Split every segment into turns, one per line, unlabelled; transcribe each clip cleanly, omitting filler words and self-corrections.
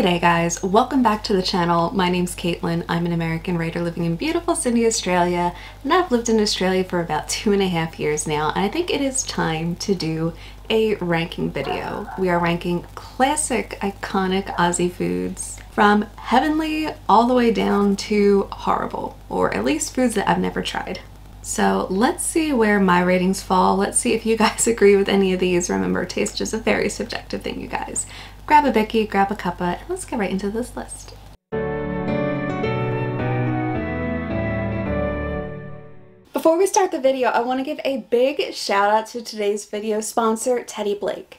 G'day guys, welcome back to the channel. My name's Kaitlyn. I'm an American writer living in beautiful Sydney, Australia, and I've lived in Australia for about 2.5 years now, and I think it is time to do a ranking video. We are ranking classic, iconic Aussie foods from heavenly all the way down to horrible, or at least foods that I've never tried. So let's see where my ratings fall. Let's see if you guys agree with any of these. Remember, taste is a very subjective thing, you guys. Grab a Bicky, grab a cuppa, and let's get right into this list. Before we start the video, I want to give a big shout out to today's video sponsor, Teddy Blake.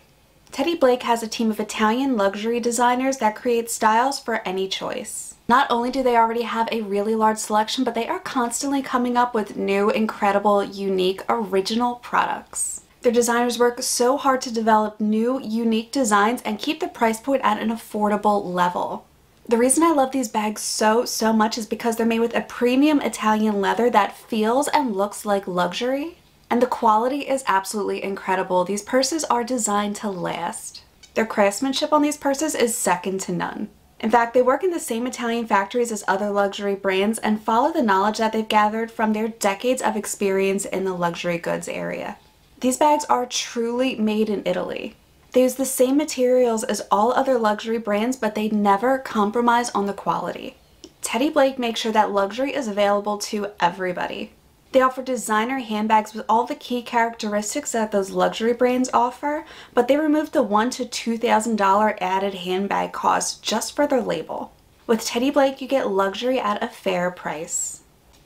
Teddy Blake has a team of Italian luxury designers that create styles for any choice. Not only do they already have a really large selection, but they are constantly coming up with new, incredible, unique, original products. Their designers work so hard to develop new, unique designs and keep the price point at an affordable level. The reason I love these bags so much is because they're made with a premium Italian leather that feels and looks like luxury. And the quality is absolutely incredible. These purses are designed to last. Their craftsmanship on these purses is second to none. In fact, they work in the same Italian factories as other luxury brands and follow the knowledge that they've gathered from their decades of experience in the luxury goods area. These bags are truly made in Italy. They use the same materials as all other luxury brands, but they never compromise on the quality. Teddy Blake makes sure that luxury is available to everybody. They offer designer handbags with all the key characteristics that those luxury brands offer, but they removed the $1,000 to $2,000 added handbag cost just for their label. With Teddy Blake, you get luxury at a fair price.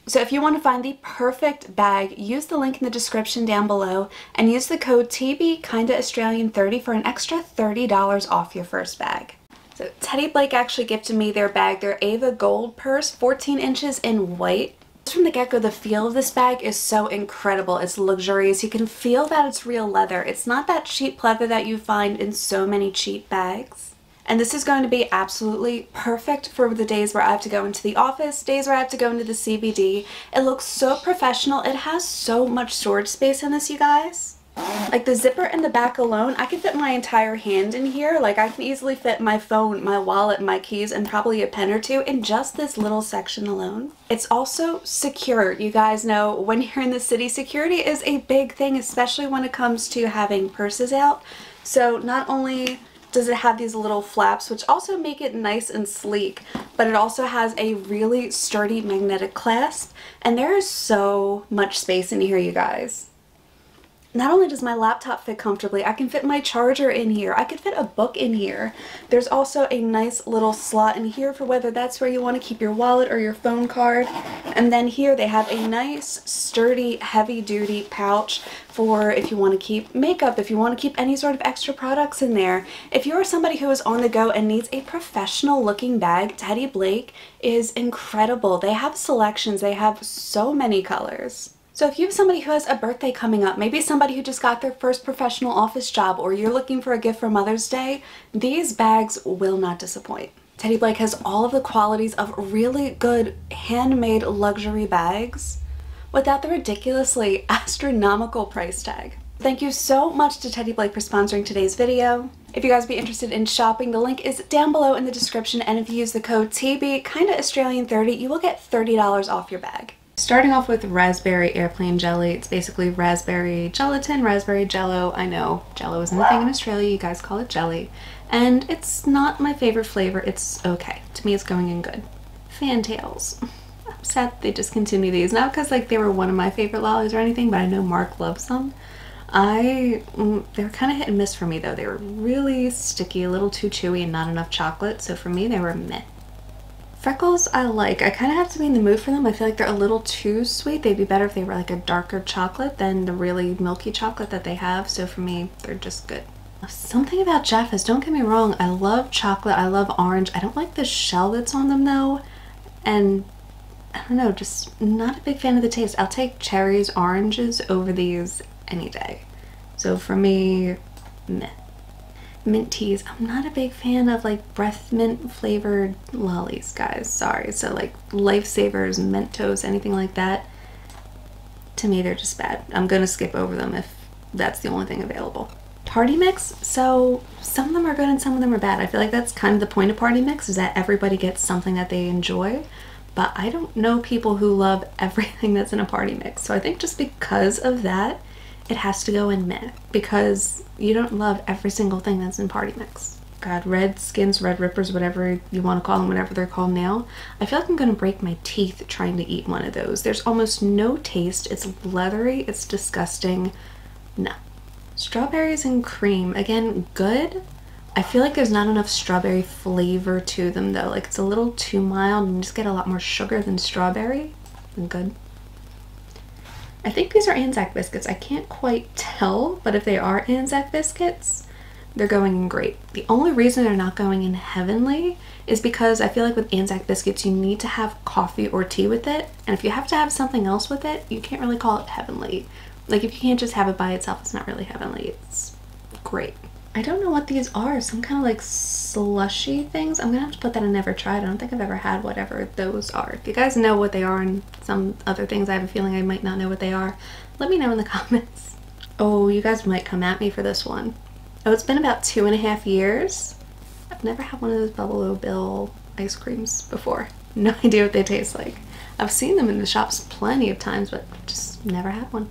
So if you want to find the perfect bag, use the link in the description down below and use the code TBKindaAustralian30 for an extra $30 off your first bag. So Teddy Blake actually gifted me their bag, their Ava Gold purse, 14 inches in white. From the get-go, the feel of this bag is so incredible. It's luxurious. You can feel that it's real leather. It's not that cheap leather that you find in so many cheap bags. And this is going to be absolutely perfect for the days where I have to go into the office, days where I have to go into the CBD. It looks so professional. It has so much storage space in this, you guys. Like the zipper in the back alone, I can fit my entire hand in here. Like I can easily fit my phone, my wallet, my keys, and probably a pen or two in just this little section alone. It's also secure. You guys know when you're in the city, security is a big thing, especially when it comes to having purses out. So not only does it have these little flaps, which also make it nice and sleek, but it also has a really sturdy magnetic clasp, and there is so much space in here, you guys. Not only does my laptop fit comfortably, I can fit my charger in here. I could fit a book in here. There's also a nice little slot in here for whether that's where you want to keep your wallet or your phone card. And then here they have a nice, sturdy, heavy-duty pouch for if you want to keep makeup, if you want to keep any sort of extra products in there. If you're somebody who is on the go and needs a professional-looking bag, Teddy Blake is incredible. They have selections. They have so many colors. So if you have somebody who has a birthday coming up, maybe somebody who just got their first professional office job, or you're looking for a gift for Mother's Day, these bags will not disappoint. Teddy Blake has all of the qualities of really good handmade luxury bags without the ridiculously astronomical price tag. Thank you so much to Teddy Blake for sponsoring today's video. If you guys would be interested in shopping, the link is down below in the description, and if you use the code TBKindaAustralian30, you will get $30 off your bag. Starting off with raspberry airplane jelly. It's basically raspberry gelatin, raspberry jello. I know jello isn't a thing in Australia, you guys call it jelly. And it's not my favorite flavor, it's okay. To me it's going in good. Fantails. I'm sad they discontinued these. Not because like they were one of my favorite lollies or anything, but I know Mark loves them. They were kind of hit and miss for me though. They were really sticky, a little too chewy, and not enough chocolate, so for me they were meh. Freckles I like. I kind of have to be in the mood for them. I feel like they're a little too sweet. They'd be better if they were like a darker chocolate than the really milky chocolate that they have. So for me, they're just good. Something about Jaffas, don't get me wrong, I love chocolate, I love orange. I don't like the shell that's on them though. And I don't know, just not a big fan of the taste. I'll take cherries, oranges over these any day. So for me, meh. Mint teas. I'm not a big fan of like breath mint flavored lollies, guys. Sorry. So like Lifesavers, Mentos, anything like that. To me, they're just bad. I'm gonna skip over them if that's the only thing available. Party mix, so some of them are good and some of them are bad. I feel like that's kind of the point of party mix, is that everybody gets something that they enjoy. But I don't know people who love everything that's in a party mix. So I think just because of that, it has to go in meh, because you don't love every single thing that's in party mix. God, red skins, red rippers, whatever you want to call them, whatever they're called now. I feel like I'm gonna break my teeth trying to eat one of those. There's almost no taste. It's leathery. It's disgusting. No. Strawberries and cream, again, good. I feel like there's not enough strawberry flavor to them though. Like it's a little too mild and you just get a lot more sugar than strawberry. Good. I think these are Anzac biscuits. I can't quite tell, but if they are Anzac biscuits, they're going in great. The only reason they're not going in heavenly is because I feel like with Anzac biscuits, you need to have coffee or tea with it. And if you have to have something else with it, you can't really call it heavenly. Like if you can't just have it by itself, it's not really heavenly. It's great. I don't know what these are. Some kind of like slushy things. I'm gonna have to put that in never tried. I don't think I've ever had whatever those are. If you guys know what they are and some other things I have a feeling I might not know what they are, let me know in the comments. Oh, you guys might come at me for this one. Oh, it's been about 2.5 years. I've never had one of those Buffalo Bill ice creams before. No idea what they taste like. I've seen them in the shops plenty of times, but just never had one.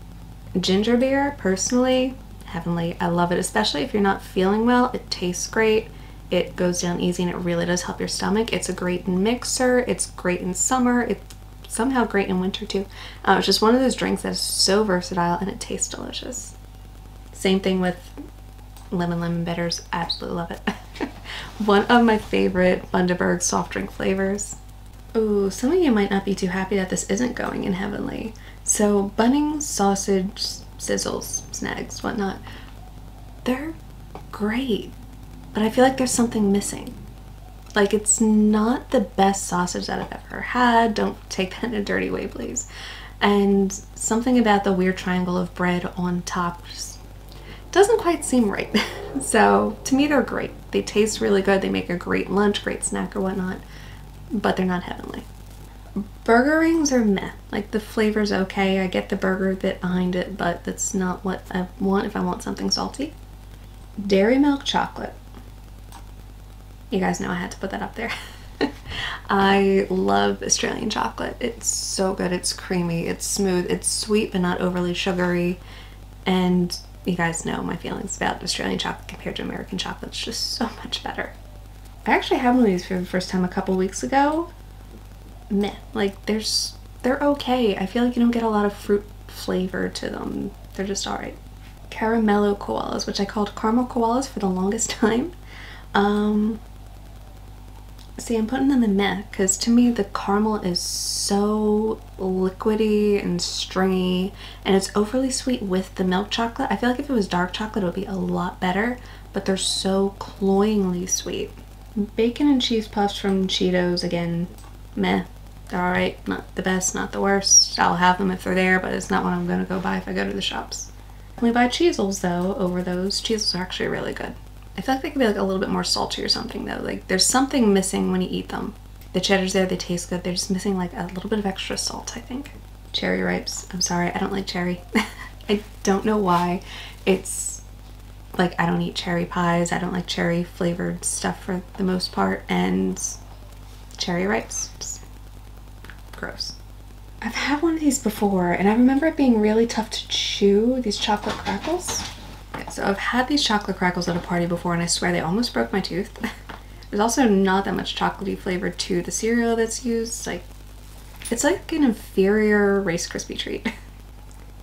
Ginger beer, personally, heavenly. I love it, especially if you're not feeling well. It tastes great. It goes down easy and it really does help your stomach. It's a great mixer. It's great in summer. It's somehow great in winter too. It's just one of those drinks that is so versatile and it tastes delicious. Same thing with lemon bitters. I absolutely love it. One of my favorite Bundaberg soft drink flavors. Ooh, some of you might not be too happy that this isn't going in heavenly. So Bunnings, sausage, sizzles, snags, whatnot, they're great, but I feel like there's something missing. Like it's not the best sausage that I've ever had. Don't take that in a dirty way, please. And something about the weird triangle of bread on top just doesn't quite seem right. So to me, they're great. They taste really good. They make a great lunch, great snack or whatnot, but they're not heavenly. Burger rings are meh. Like the flavor's okay. I get the burger bit behind it, but that's not what I want if I want something salty. Dairy milk chocolate. You guys know I had to put that up there. I love Australian chocolate. It's so good. It's creamy. It's smooth. It's sweet but not overly sugary. And you guys know my feelings about Australian chocolate compared to American chocolate. It's just so much better. I actually had one of these for the first time a couple weeks ago. Meh. Like they're okay. I feel like you don't get a lot of fruit flavor to them. They're just alright. Caramello koalas, which I called caramel koalas for the longest time. See, I'm putting them in meh because to me the caramel is so liquidy and stringy and it's overly sweet with the milk chocolate. I feel like if it was dark chocolate it would be a lot better, but they're so cloyingly sweet. Bacon and cheese puffs from Cheetos, again, meh. They're alright, not the best, not the worst. I'll have them if they're there, but it's not what I'm gonna go buy if I go to the shops. We buy Cheezels though over those. Cheezels are actually really good. I feel like they could be like a little bit more salty or something though. Like there's something missing when you eat them. The cheddar's there, they taste good. They're just missing like a little bit of extra salt, I think. Cherry Ripes. I'm sorry, I don't like cherry. I don't know why. It's like I don't eat cherry pies. I don't like cherry flavored stuff for the most part. And Cherry Ripes, just gross. I've had one of these before and I remember it being really tough to chew, these chocolate crackles. Okay, so I've had these chocolate crackles at a party before and I swear they almost broke my tooth. There's also not that much chocolatey flavor to the cereal that's used. Like, it's like an inferior Rice Krispie treat.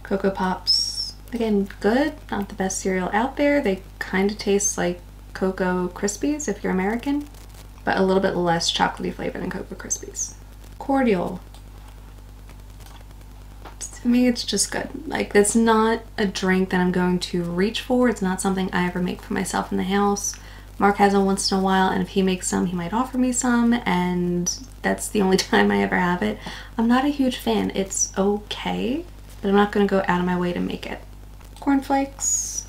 Cocoa Pops, again, good, not the best cereal out there. They kind of taste like Cocoa Krispies if you're American, but a little bit less chocolatey flavor than Cocoa Krispies. Cordial. To me, it's just good. Like, it's not a drink that I'm going to reach for. It's not something I ever make for myself in the house. Mark has them once in a while, and if he makes some, he might offer me some, and that's the only time I ever have it. I'm not a huge fan. It's okay, but I'm not going to go out of my way to make it. Cornflakes.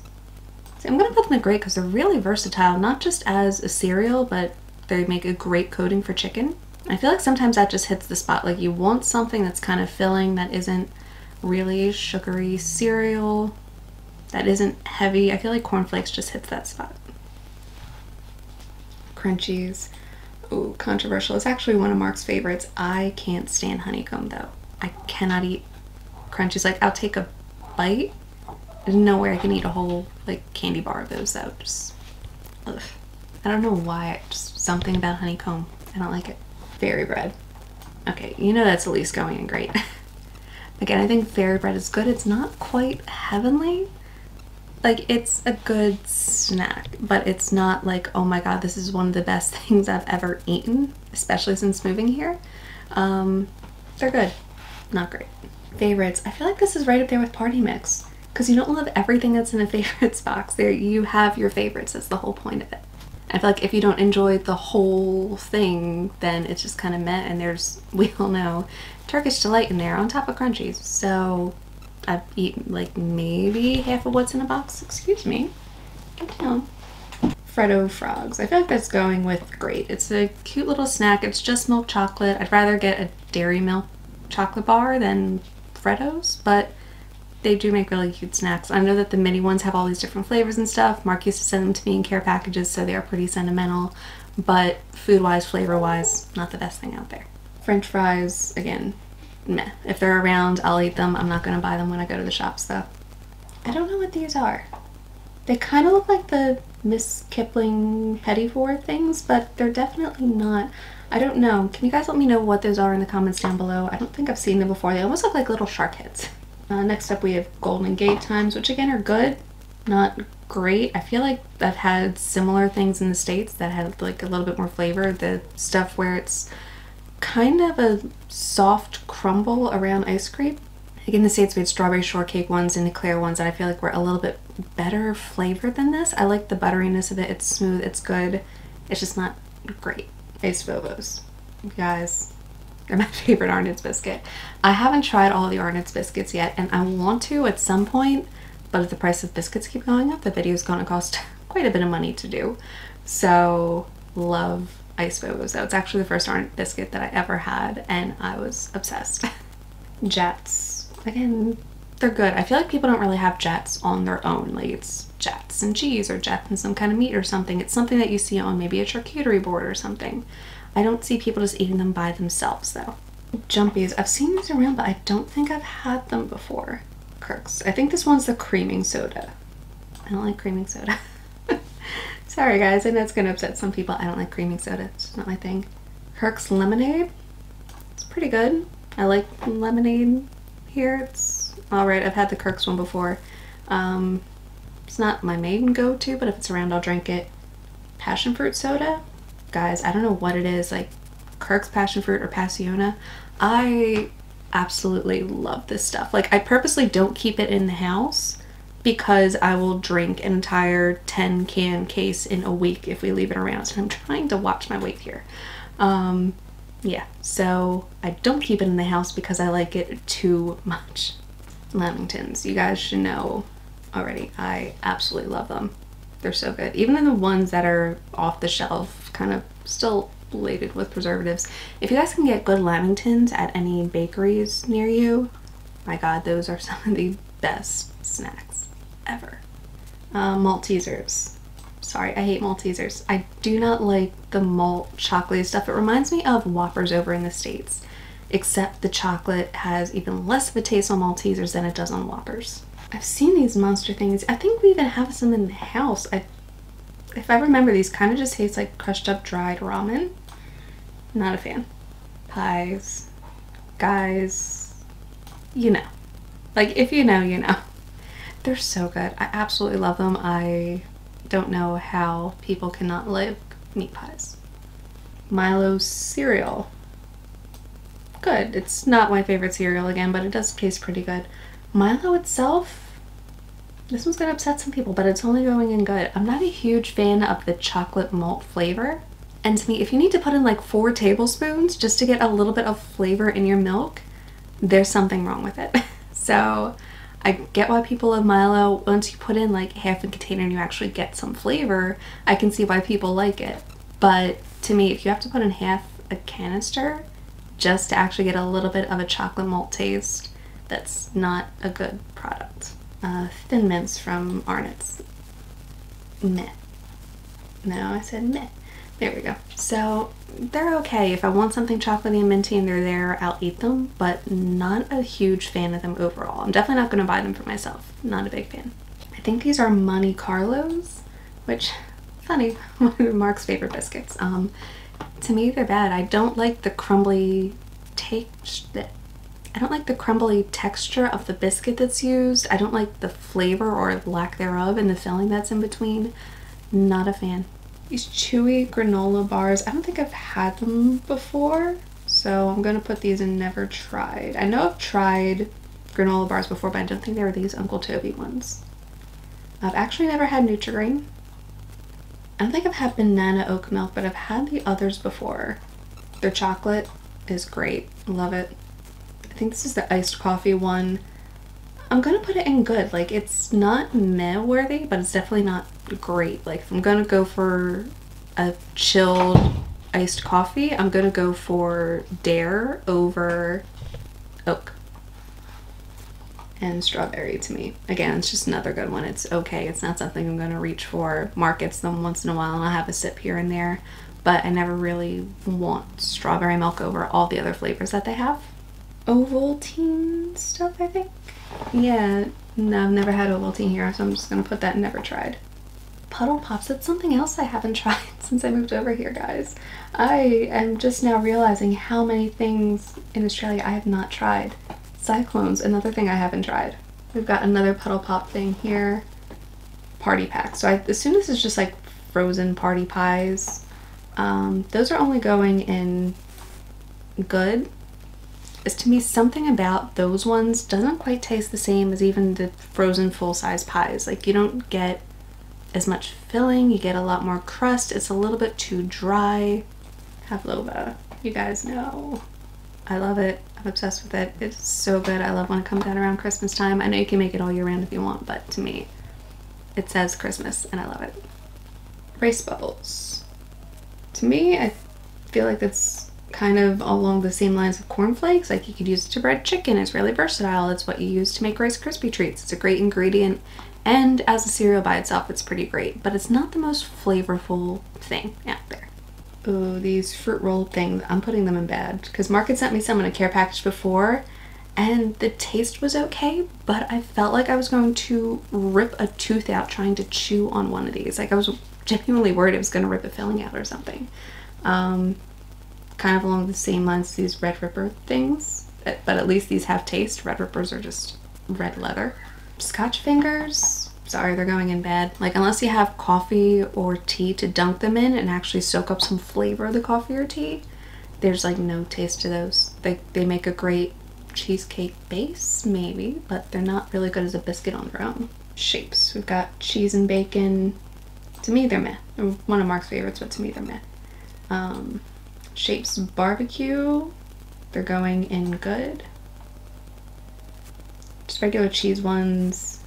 See, I'm going to put them in great because they're really versatile, not just as a cereal, but they make a great coating for chicken. I feel like sometimes that just hits the spot. Like, you want something that's kind of filling that isn't really sugary cereal. that isn't heavy. I feel like cornflakes just hits that spot. Crunchies. Ooh, controversial. It's actually one of Mark's favorites. I can't stand honeycomb though. I cannot eat crunchies. Like, I'll take a bite. There's no way I can eat a whole like candy bar of those though. Just, ugh. I don't know why. Just something about honeycomb. I don't like it. Fairy bread. Okay, you know that's at least going in great. Again, I think fairy bread is good. It's not quite heavenly. Like, it's a good snack, but it's not like, oh my god, this is one of the best things I've ever eaten, especially since moving here. They're good. Not great. Favorites. I feel like this is right up there with party mix, because you don't love everything that's in a favorites box. There, you have your favorites. That's the whole point of it. I feel like if you don't enjoy the whole thing, then it's just kind of meh, and there's, we all know, Turkish Delight in there on top of crunchies. So I've eaten like maybe half of what's in a box. Excuse me. Get down. Freddo Frogs. I feel like that's going with great. It's a cute little snack. It's just milk chocolate. I'd rather get a dairy milk chocolate bar than Freddos, but they do make really cute snacks. I know that the mini ones have all these different flavors and stuff. Mark used to send them to me in care packages, so they are pretty sentimental, but food-wise, flavor-wise, not the best thing out there. French fries, again, meh. If they're around, I'll eat them. I'm not going to buy them when I go to the shops, though. I don't know what these are. They kind of look like the Miss Kipling Petit Four things, but they're definitely not. I don't know. Can you guys let me know what those are in the comments down below? I don't think I've seen them before. They almost look like little shark heads. Next up we have Golden Gate Times, which again are good, not great. I feel like I've had similar things in the States that had like a little bit more flavor. The stuff where it's kind of a soft crumble around ice cream. Like in the States we had strawberry shortcake ones and eclair ones that I feel like were a little bit better flavored than this. I like the butteriness of it. It's smooth, it's good. It's just not great. Ice Bobos. You guys, they're my favorite Arnott's biscuit. I haven't tried all the Arnott's biscuits yet, and I want to at some point, but if the price of biscuits keep going up, the video is going to cost quite a bit of money to do. So, love Ice Bobos. That was actually the first Arnott biscuit that I ever had, and I was obsessed. Jets. Again, they're good. I feel like people don't really have Jets on their own. Like, it's Jets and cheese or Jets and some kind of meat or something. It's something that you see on maybe a charcuterie board or something. I don't see people just eating them by themselves though. Jumpies. I've seen these around, but I don't think I've had them before. Kirk's. I think this one's the creaming soda. I don't like creaming soda. Sorry guys, I know it's gonna upset some people. I don't like creaming soda. It's just not my thing. Kirk's lemonade. It's pretty good. I like lemonade here. It's alright. I've had the Kirk's one before. It's not my main go-to, but if it's around, I'll drink it. Passion fruit soda. Guys, I don't know what it is, like Kirk's passion fruit or Passiona. I absolutely love this stuff. Like, I purposely don't keep it in the house because I will drink an entire 10-can case in a week if we leave it around. So I'm trying to watch my weight here. Yeah, so I don't keep it in the house because I like it too much. Lamingtons, you guys should know already. I absolutely love them. They're so good. Even in the ones that are off the shelf, kind of still loaded with preservatives. If you guys can get good lamingtons at any bakeries near you, my god, those are some of the best snacks ever. Maltesers. Sorry, I hate Maltesers. I do not like the malt chocolate stuff. It reminds me of Whoppers over in the States, except the chocolate has even less of a taste on Maltesers than it does on Whoppers. I've seen these monster things. I think we even have some in the house. If I remember, these kind of just taste like crushed up dried ramen. Not a fan. Pies. Guys, you know. Like, if you know, you know. They're so good. I absolutely love them. I don't know how people cannot like meat pies. Milo cereal. Good. It's not my favorite cereal again, but it does taste pretty good. Milo itself, this one's gonna upset some people, but it's only going in good. I'm not a huge fan of the chocolate malt flavor. And to me, if you need to put in like 4 tablespoons just to get a little bit of flavor in your milk, there's something wrong with it. So I get why people love Milo. Once you put in like half a container and you actually get some flavor, I can see why people like it. But to me, if you have to put in half a canister just to actually get a little bit of a chocolate malt taste, that's not a good product. Thin Mints from Arnott's. Meh. No, I said meh. There we go. So they're okay. If I want something chocolatey and minty and they're there, I'll eat them, but not a huge fan of them overall. I'm definitely not going to buy them for myself. Not a big fan. I think these are Monte Carlos, which, funny, one of Mark's favorite biscuits. To me, they're bad. I don't like the crumbly texture of the biscuit that's used. I don't like the flavor or lack thereof and the filling that's in between. Not a fan. These chewy granola bars, I don't think I've had them before, so I'm gonna put these in never tried. I know I've tried granola bars before, but I don't think they were these Uncle Toby ones. I've actually never had Nutri-Grain. I don't think I've had banana oat milk, but I've had the others before. Their chocolate is great. Love it. I think this is the iced coffee one. I'm gonna put it in good. Like, it's not meh worthy, but it's definitely not great. Like, if I'm gonna go for a chilled iced coffee, I'm gonna go for Dare over oak and strawberry. To me, again, it's just another good one. It's okay. It's not something I'm gonna reach for. Mark gets them once in a while and I'll have a sip here and there, but I never really want strawberry milk over all the other flavors that they have. Ovaltine stuff, I think. Yeah, no, I've never had Ovaltine here, so I'm just gonna put that in never tried. Puddle Pops, that's something else I haven't tried since I moved over here, guys. I am just now realizing how many things in Australia I have not tried. Cyclones, another thing I haven't tried. We've got another Puddle Pop thing here. Party Pack. So I assume this is just like frozen party pies. Those are only going in good. Is to me, something about those ones doesn't quite taste the same as even the frozen full-size pies. Like, you don't get as much filling, you get a lot more crust, it's a little bit too dry. Pavlova, you guys know. I love it. I'm obsessed with it. It's so good. I love when it comes out around Christmas time. I know you can make it all year round if you want, but to me, it says Christmas and I love it. Rice Bubbles. To me, I feel like that's kind of along the same lines of cornflakes. Like, you could use it to bread chicken. It's really versatile. It's what you use to make Rice Krispie treats. It's a great ingredient, and as a cereal by itself, it's pretty great, but it's not the most flavorful thing out there. Ooh, these fruit roll things, I'm putting them in bad, because Mark had sent me some in a care package before, and the taste was okay, but I felt like I was going to rip a tooth out trying to chew on one of these. Like, I was genuinely worried it was going to rip a filling out or something. Kind of along the same lines as these Red Ripper things, but at least these have taste. Red Rippers are just red leather. Scotch fingers, sorry, they're going in bad. Like, unless you have coffee or tea to dunk them in and actually soak up some flavor of the coffee or tea, there's like no taste to those. They make a great cheesecake base, maybe, but they're not really good as a biscuit on their own. Shapes, we've got cheese and bacon. To me, they're meh. They're one of Mark's favorites, but to me, they're meh. Shapes barbecue, they're going in good. Just regular cheese ones,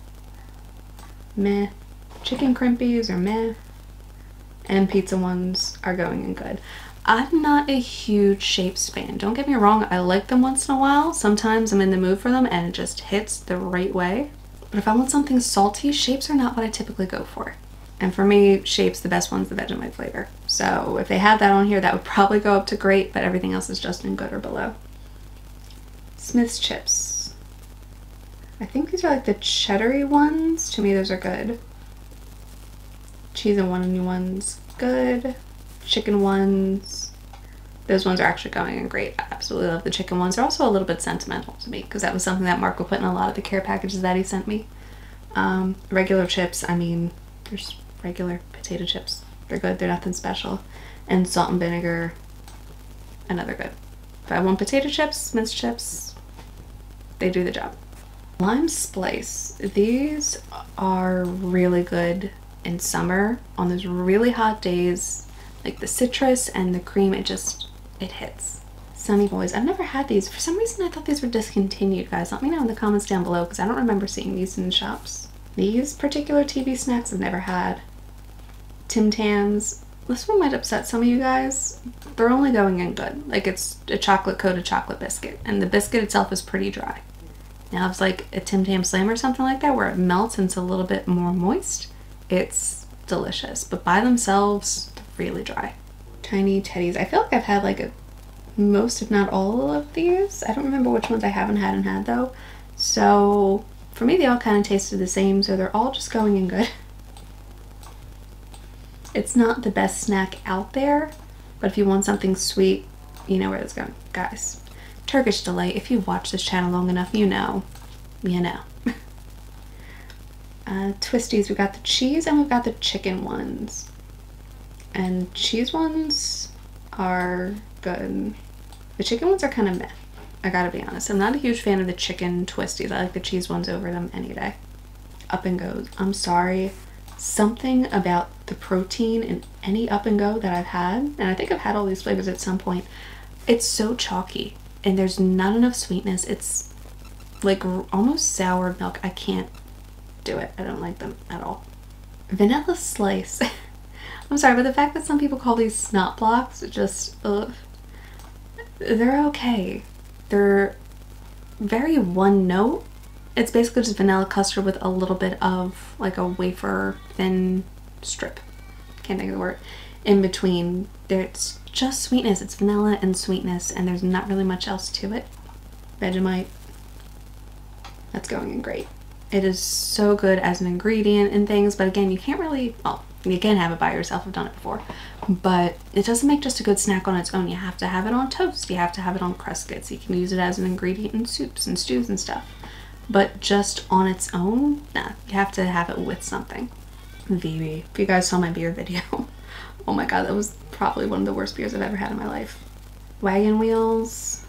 meh. Chicken crimpies are meh. And pizza ones are going in good. I'm not a huge Shapes fan. Don't get me wrong, I like them once in a while. Sometimes I'm in the mood for them and it just hits the right way. But if I want something salty, Shapes are not what I typically go for. And for me, Shapes, the best one's the Vegemite flavor. So if they had that on here, that would probably go up to great, but everything else is just in good or below. Smith's Chips. I think these are like the cheddar-y ones. To me, those are good. Cheese and one ones, good. Chicken ones. Those ones are actually going in great. I absolutely love the chicken ones. They're also a little bit sentimental to me because that was something that Mark would put in a lot of the care packages that he sent me. Regular chips, I mean, there's regular potato chips. They're good, they're nothing special. And salt and vinegar, another good. If I want potato chips, Smith's chips, they do the job. Lime Splice, these are really good in summer on those really hot days. Like the citrus and the cream, it hits. Sunny Boys, I've never had these. For some reason I thought these were discontinued, guys. Let me know in the comments down below because I don't remember seeing these in shops. These particular TV snacks I've never had. Tim Tams. This one might upset some of you guys. They're only going in good. Like, it's a chocolate coated chocolate biscuit and the biscuit itself is pretty dry. Now if it's like a Tim Tam Slam or something like that where it melts and it's a little bit more moist, it's delicious. But by themselves, they're really dry. Tiny teddies. I feel like I've had like most if not all of these. I don't remember which ones I haven't had though. So for me they all kind of tasted the same, so they're all just going in good. It's not the best snack out there, but if you want something sweet, you know where it's going. Guys, Turkish Delight, if you've watched this channel long enough, you know. Twisties, we've got the cheese and we've got the chicken ones. And cheese ones are good. The chicken ones are kind of meh, I gotta be honest. I'm not a huge fan of the chicken twisties. I like the cheese ones over them any day. Up and Goes. I'm sorry. Something about the protein in any Up and Go that I've had, and I think I've had all these flavors at some point, it's so chalky and there's not enough sweetness. It's like almost sour milk. I can't do it. I don't like them at all. Vanilla Slice. I'm sorry, but the fact that some people call these snot blocks, just, ugh. They're okay. They're very one note. It's basically just vanilla custard with a little bit of like a wafer thin strip. Can't think of the word. In between. It's just sweetness. It's vanilla and sweetness, and there's not really much else to it. Vegemite. That's going in great. It is so good as an ingredient and things, but again, you can't really, well, you can have it by yourself. I've done it before, but it doesn't make just a good snack on its own. You have to have it on toast. You have to have it on Cruskits. You can use it as an ingredient in soups and stews and stuff, but just on its own, nah, you have to have it with something. VB. If you guys saw my beer video, oh my god, that was probably one of the worst beers I've ever had in my life. Wagon Wheels,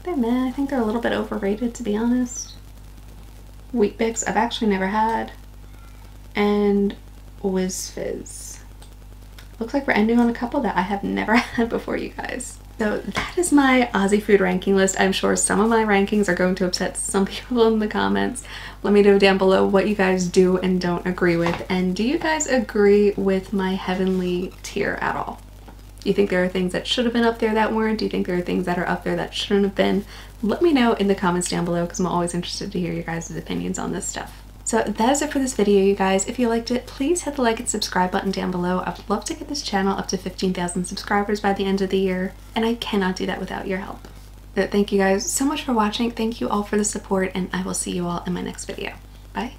they're meh. I think they're a little bit overrated, to be honest. Wheat Bix, I've actually never had. And Whiz Fizz. Looks like we're ending on a couple that I have never had before, you guys. So that is my Aussie food ranking list. I'm sure some of my rankings are going to upset some people in the comments. Let me know down below what you guys do and don't agree with. And do you guys agree with my heavenly tier at all? Do you think there are things that should have been up there that weren't? Do you think there are things that are up there that shouldn't have been? Let me know in the comments down below, because I'm always interested to hear your guys' opinions on this stuff. So that is it for this video, you guys. If you liked it, please hit the like and subscribe button down below. I would love to get this channel up to 15,000 subscribers by the end of the year, and I cannot do that without your help. But thank you guys so much for watching. Thank you all for the support, and I will see you all in my next video. Bye.